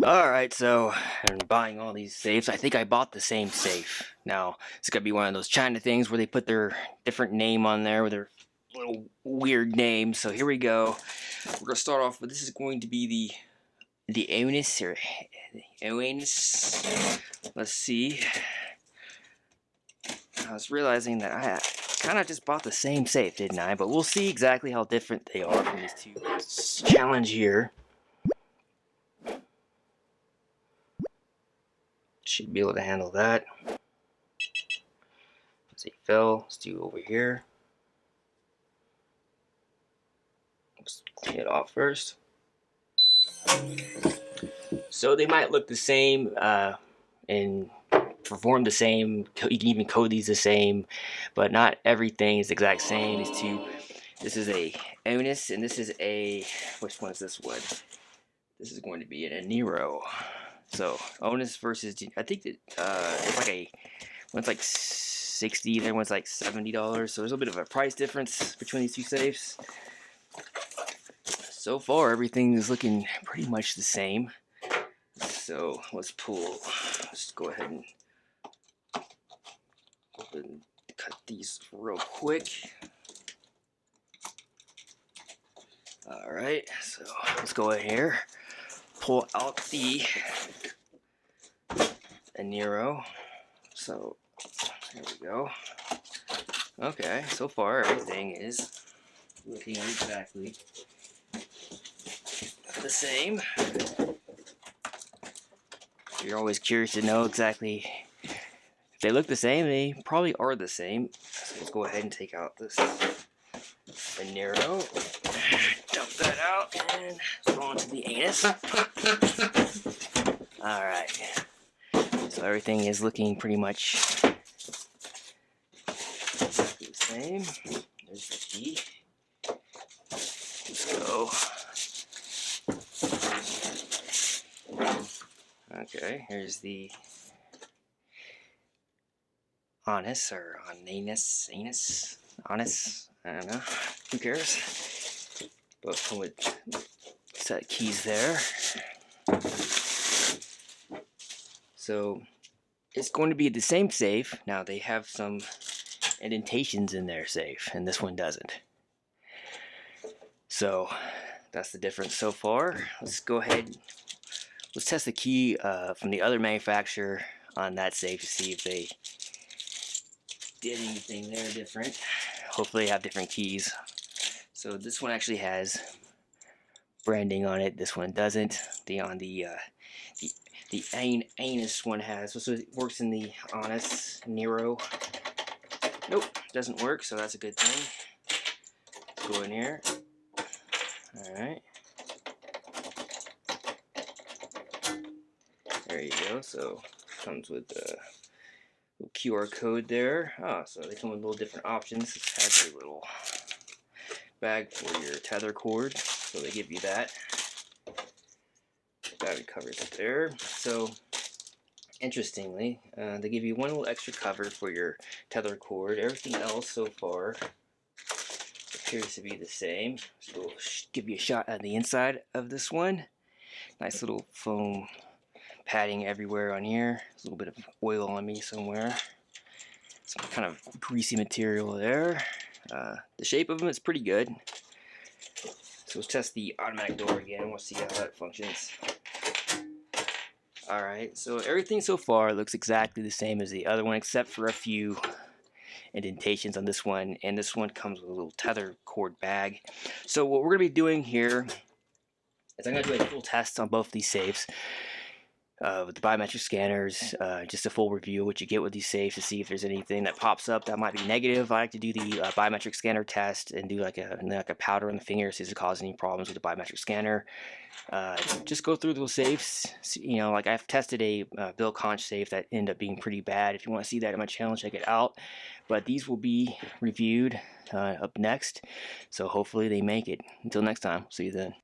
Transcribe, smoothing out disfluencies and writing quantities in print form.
Alright, so I'm buying all these safes. I think I bought the same safe. Now, it's gonna be one of those China things where they put their different name on there with their little weird name. So here we go. We're gonna start off with, this is going to be the Onnais, or Onnais. Let's see. I was realizing that I kind of just bought the same safe, didn't I? But we'll see exactly how different they are from these two. Challenge here. Should be able to handle that. Let's see, fell. Let's do over here. Let's clean it off first. So they might look the same and perform the same. You can even code these the same, but not everything is the exact same. These two. This is a Onnais, and this is a, which one is this one? This is going to be an Ainiro. So Onnais versus, I think that it's like a, one's like $60, the other one's like $70. So there's a bit of a price difference between these two safes. So far, everything is looking pretty much the same. So let's pull. Let's go ahead and cut these real quick. All right, so let's go ahead here. Pull out the Ainiro. So there we go. Okay, so far everything is looking exactly the same. You're always curious to know exactly if they look the same. They probably are the same. So let's go ahead and take out this Ainiro. Dump that out and go on to the Onnais. Alright. So everything is looking pretty much exactly the same. There's the key. Let's go. Okay, here's the Onnais, or Onnais, I don't know, who cares? Both come with set keys there. So it's going to be the same safe. Now they have some indentations in their safe, and this one doesn't. So that's the difference so far. Let's go ahead. Let's test the key from the other manufacturer on that safe to see if they did anything there different. Hopefully they have different keys. So this one actually has branding on it. This one doesn't. The Onnais one has. So it works in the Onnais Nero. Nope, doesn't work. So that's a good thing. Let's go in here. All right. There you go. So it comes with a QR code there. Oh, so they come with little different options. This has a little bag for your tether cord, so they give you that. Battery covers it there. So interestingly, they give you one little extra cover for your tether cord. Everything else so far appears to be the same. So we'll give you a shot at the inside of this one. Nice little foam padding everywhere on here. There's a little bit of oil on me somewhere. Some kind of greasy material there. The shape of them is pretty good. So let's test the automatic door again. We'll see how that functions. Alright, so everything so far looks exactly the same as the other one, except for a few indentations on this one. And this one comes with a little tether cord bag. So what we're going to be doing here is I'm going to do a full test on both these safes. With the biometric scanners, just a full review of what you get with these safes to see if there's anything that pops up that might be negative. I like to do the biometric scanner test and do like a powder on the finger, see if it causes any problems with the biometric scanner. Just go through those safes. You know, like I've tested a Bill Conch safe that ended up being pretty bad. If you want to see that in my channel, check it out. But these will be reviewed up next, so hopefully they make it. Until next time, see you then.